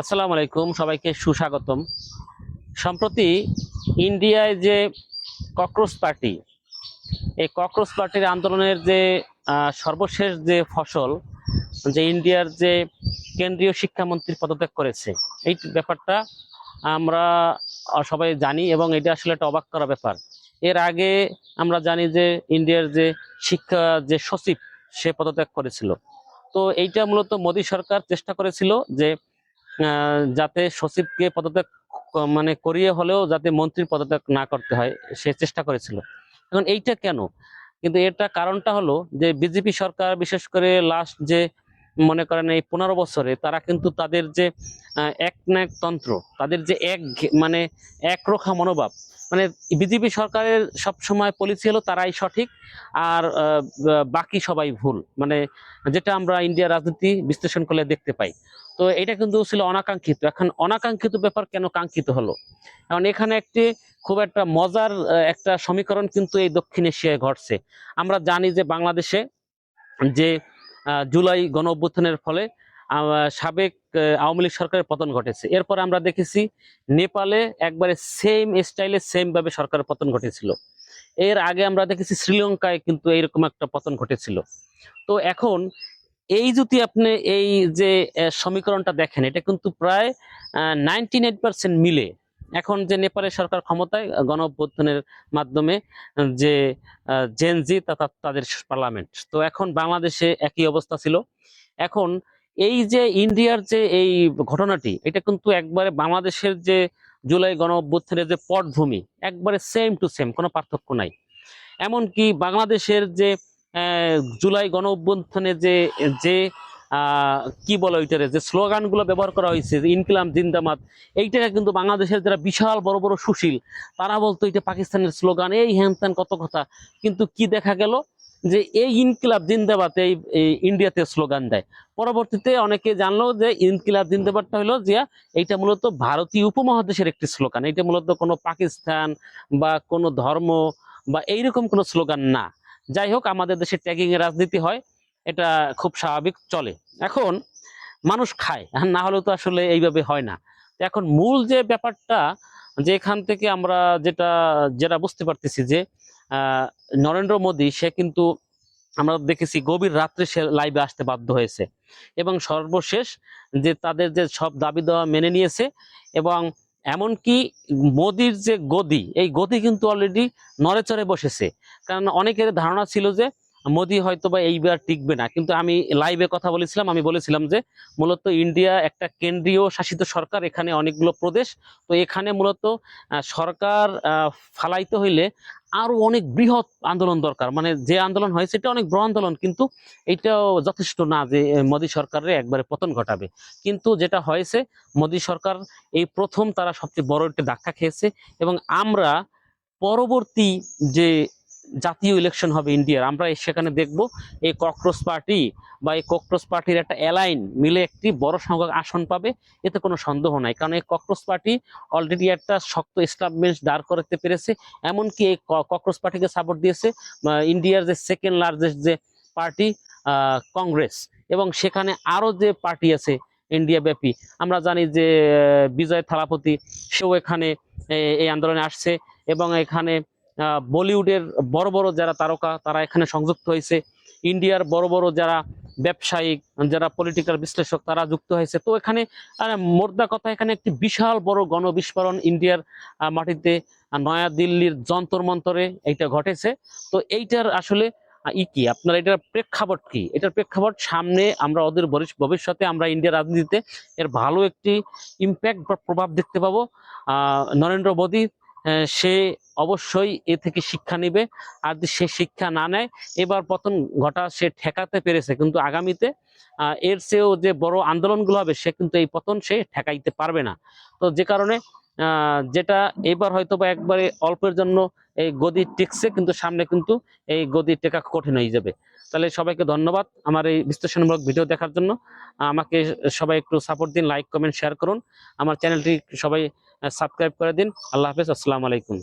আসসালামু আলাইকুম, সবাইকে সুস্বাগতম। সম্প্রতি ইন্ডিয়ায় যে ককরোচ পার্টি, এই ককরোচ পার্টির আন্দোলনের যে সর্বশেষ যে ফসল, যে ইন্ডিয়ার যে কেন্দ্রীয় শিক্ষামন্ত্রী পদত্যাগ করেছে, এই ব্যাপারটা আমরা সবাই জানি এবং এটা আসলে একটা অবাক করা ব্যাপার। এর আগে আমরা জানি যে ইন্ডিয়ার যে শিক্ষা যে সচিব, সে পদত্যাগ করেছিল। তো এইটা মূলত মোদী সরকার চেষ্টা করেছিল যে যাতে সচিবকে পদত্যাগ মানে করিয়ে হলেও যাতে মন্ত্রীর পদত্যাগ না করতে হয়, সে চেষ্টা করেছিল। এখন এইটা কেন? কিন্তু এটা কারণটা হলো যে বিজেপি সরকার, বিশেষ করে লাস্ট যে মনে করেন এই 15 বছরে, তারা কিন্তু তাদের যে একনায়কতন্ত্র, তাদের যে মানে একরোখা মনোভাব, মানে বিজেপি সরকারের সব সময় পলিসি হলো তারাই সঠিক আর বাকি সবাই ভুল, মানে যেটা আমরা ইন্ডিয়ার রাজনীতি বিশ্লেষণ করলে দেখতে পাই। তো এটা কিন্তু ছিল অনাকাঙ্ক্ষিত। এখন অনাকাঙ্ক্ষিত ব্যাপার কেন কাঙ্ক্ষিত হলো? কারণ এখানে একটি খুব একটা মজার একটা সমীকরণ কিন্তু এই দক্ষিণ এশিয়ায় ঘটছে। আমরা জানি যে বাংলাদেশে যে জুলাই গণ অভ্যুত্থানের ফলে সাবেক আওয়ামী লীগ সরকারের পতন ঘটেছে। এরপর আমরা দেখেছি নেপালে একবারে সেম স্টাইলে সেম ভাবে সরকারের পতন ঘটেছিল। এর আগে আমরা দেখেছি শ্রীলঙ্কায় কিন্তু এইরকম একটা পতন ঘটেছিল। তো এখন এই যদি আপনি এই যে সমীকরণটা দেখেন, এটা কিন্তু প্রায় 98% মিলে। এখন যে নেপালের সরকার ক্ষমতায় গণ অভ্যুত্থানের মাধ্যমে যে জেনজি তাদের পার্লামেন্ট, তো এখন বাংলাদেশে একই অবস্থা ছিল। এখন এই যে ইন্ডিয়ার যে এই ঘটনাটি, এটা কিন্তু একবারে বাংলাদেশের যে জুলাই গণ অভ্যুত্থানের যে পটভূমি, একবারে সেম টু সেম, কোনো পার্থক্য নাই। এমনকি বাংলাদেশের যে জুলাই গণ অভ্যুত্থানে যে যে কি বলে ওইটারে যে স্লোগানগুলো ব্যবহার করা হয়েছে, যে ইনকিলাব জিন্দাবাদ, এইটাকে কিন্তু বাংলাদেশের যারা বিশাল বড় বড় সুশীল, তারা বলতো এটা পাকিস্তানের স্লোগান, এই হ্যান ত্যান কত কথা। কিন্তু কি দেখা গেল, যে এই ইনকিলাব জিন্দাবাদ এই ইন্ডিয়াতে স্লোগান দেয়। পরবর্তীতে অনেকে জানলো যে ইনকিলাব জিন্দাবাদটা হলো যে এইটা মূলত ভারতীয় উপমহাদেশের একটি স্লোগান, এটা মূলত কোনো পাকিস্তান বা কোনো ধর্ম বা এইরকম কোনো স্লোগান না। যাই হোক, আমাদের দেশে ট্যাগিং এর রাজনীতি হয়, এটা খুব স্বাভাবিক চলে। এখন মানুষ খায়, না হলে তো আসলে এইভাবে হয় না। এখন মূল যে ব্যাপারটা, যে এখান থেকে আমরা যেটা যেটা বুঝতে পারতেছি যে আহ নরেন্দ্র মোদী, সে কিন্তু আমরা দেখেছি গভীর রাত্রে সে লাইভে আসতে বাধ্য হয়েছে এবং সর্বশেষ যে তাদের যে সব দাবি দেওয়া মেনে নিয়েছে। এবং এমনকি মোদির যে গদি, এই গদি কিন্তু অলরেডি নড়েচড়ে বসেছে। কারণ অনেকের ধারণা ছিল যে মোদি হয়তো বা এইবার টিকবে না, কিন্তু আমি লাইভে কথা বলেছিলাম, আমি বলেছিলাম যে মূলত ইন্ডিয়া একটা কেন্দ্রীয় শাসিত সরকার, এখানে অনেকগুলো প্রদেশ। তো এখানে মূলত সরকার ফালাইতে হইলে আরো অনেক বৃহৎ আন্দোলন দরকার, মানে যে আন্দোলন হয়েছে এটা অনেক বড় আন্দোলন, কিন্তু এটাও যথেষ্ট না যে মোদী সরকারের একবারে পতন ঘটাবে। কিন্তু যেটা হয়েছে, মোদী সরকার এই প্রথম তারা সবচেয়ে বড় একটা ধাক্কা খেয়েছে। এবং আমরা পরবর্তী যে জাতীয় ইলেকশন হবে ইন্ডিয়ার, আমরা সেখানে দেখব এই ককরোচ পার্টি বা এই ককরোচ পার্টির একটা অ্যালাইন মিলে একটি বড় সংখ্যক আসন পাবে, এতে কোনো সন্দেহ নাই। কারণ এই ককরোচ পার্টি অলরেডি একটা শক্ত এস্টাবলিশ দাঁড় করতে পেরেছে। এমনকি এই ককরোচ পার্টিকে সাপোর্ট দিয়েছে ইন্ডিয়ার যে সেকেন্ড লার্জেস্ট যে পার্টি, কংগ্রেস। এবং সেখানে আরো যে পার্টি আছে ইন্ডিয়া ব্যাপী, আমরা জানি যে বিজয় থালাপতি, সেও এখানে এই আন্দোলনে আসছে। এবং এখানে বলিউডের বড় বড় যারা তারকা, তারা এখানে সংযুক্ত হয়েছে। ইন্ডিয়ার বড় বড় যারা ব্যবসায়িক, যারা পলিটিক্যাল বিশ্লেষক, তারা যুক্ত হয়েছে। তো এখানে মোদ্দা কথা, এখানে একটি বিশাল বড় গণবিস্ফোরণ ইন্ডিয়ার মাটিতে, নয়াদিল্লির যন্তর মন্তরে এইটা ঘটেছে। তো এইটার আসলে কি আপনার এটার প্রেক্ষাপট কি? এটার প্রেক্ষাপট সামনে আমরা ওদের ভবিষ্যতে আমরা ইন্ডিয়ার রাজনীতিতে এর ভালো একটি ইম্প্যাক্ট বা প্রভাব দেখতে পাবো। নরেন্দ্র মোদী সে অবশ্যই এ থেকে শিক্ষা নিবে। আর যদি সে শিক্ষা না নেয়, এবার পতন ঘটা সে ঠেকাতে পেরেছে, কিন্তু আগামীতে এর চেয়েও যে বড় আন্দোলনগুলো হবে, সে কিন্তু এই পতন সে ঠেকাইতে পারবে না। তো যে কারণে যেটা এবার হয়তো বা একবারে অল্পের জন্য এই গদি টেকছে, কিন্তু সামনে কিন্তু এই গদি টেকা কঠিন হয়ে যাবে। তাহলে সবাইকে ধন্যবাদ আমার এই বিশ্লেষণমূলক ভিডিও দেখার জন্য। আমাকে সবাই একটু সাপোর্ট দিন, লাইক কমেন্ট শেয়ার করুন, আমার চ্যানেলটি সবাই সাবস্ক্রাইব করে দিন। আল্লাহ হাফেজ, আসসালামু আলাইকুম।